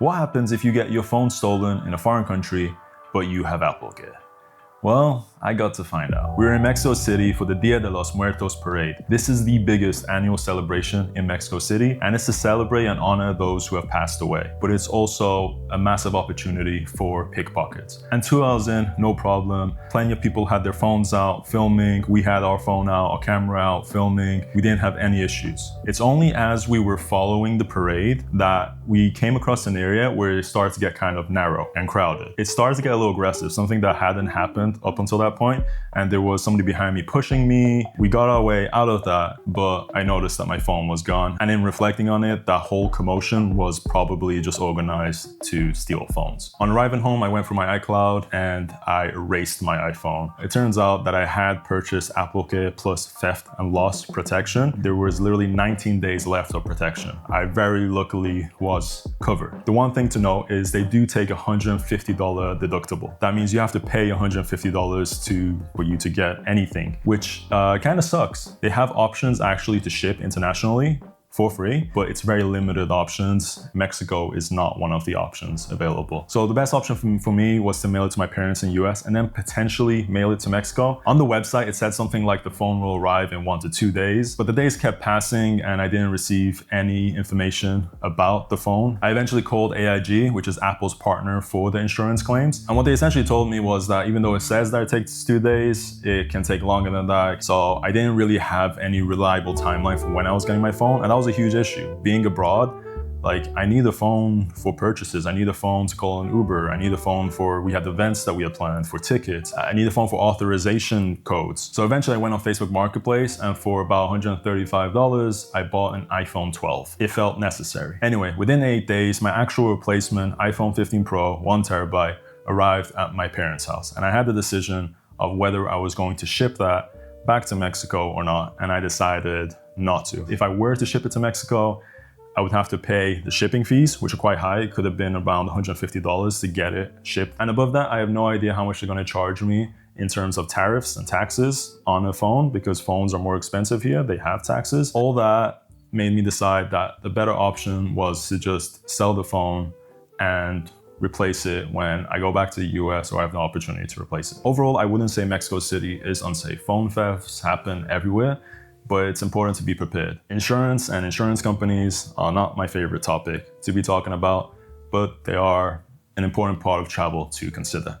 What happens if you get your phone stolen in a foreign country, but you have AppleCare? Well, I got to find out. We were in Mexico City for the Dia de los Muertos parade. This is the biggest annual celebration in Mexico City, and it's to celebrate and honor those who have passed away. But it's also a massive opportunity for pickpockets. And 2 hours in, no problem. Plenty of people had their phones out filming. We had our phone out, our camera out filming. We didn't have any issues. It's only as we were following the parade that we came across an area where it started to get kind of narrow and crowded. It started to get a little aggressive, something that hadn't happened up until that point, and there was somebody behind me pushing me. We got our way out of that, but I noticed that my phone was gone. And in reflecting on it, that whole commotion was probably just organized to steal phones. On arriving home, I went for my iCloud and I erased my iPhone. It turns out that I had purchased AppleCare plus theft and loss protection. There was literally 19 days left of protection. I very luckily was covered. The one thing to note is they do take a $150 deductible. That means you have to pay $150 for you to get anything, which kind of sucks. They have options actually to ship internationally for free, but it's very limited options. Mexico is not one of the options available. So the best option for me was to mail it to my parents in the US and then potentially mail it to Mexico. On the website, it said something like the phone will arrive in 1 to 2 days, but the days kept passing and I didn't receive any information about the phone. I eventually called AIG, which is Apple's partner for the insurance claims. And what they essentially told me was that even though it says that it takes 2 days, it can take longer than that. So I didn't really have any reliable timeline for when I was getting my phone. And that was a huge issue. Being abroad, like I need a phone for purchases. I need a phone to call an Uber. I need a phone we had events that we had planned for tickets. I need a phone for authorization codes. So eventually I went on Facebook Marketplace and for about $135, I bought an iPhone 12. It felt necessary. Anyway, within 8 days, my actual replacement iPhone 15 Pro, 1 terabyte, arrived at my parents' house. And I had the decision of whether I was going to ship that back to Mexico or not. And I decided not to. If I were to ship it to Mexico, I would have to pay the shipping fees, which are quite high. It could have been around $150 to get it shipped. And above that, I have no idea how much they're going to charge me in terms of tariffs and taxes on a phone, because phones are more expensive here. They have taxes. All that made me decide that the better option was to just sell the phone and replace it when I go back to the US or I have the opportunity to replace it. Overall, I wouldn't say Mexico City is unsafe. Phone thefts happen everywhere, but it's important to be prepared. Insurance and insurance companies are not my favorite topic to be talking about, but they are an important part of travel to consider.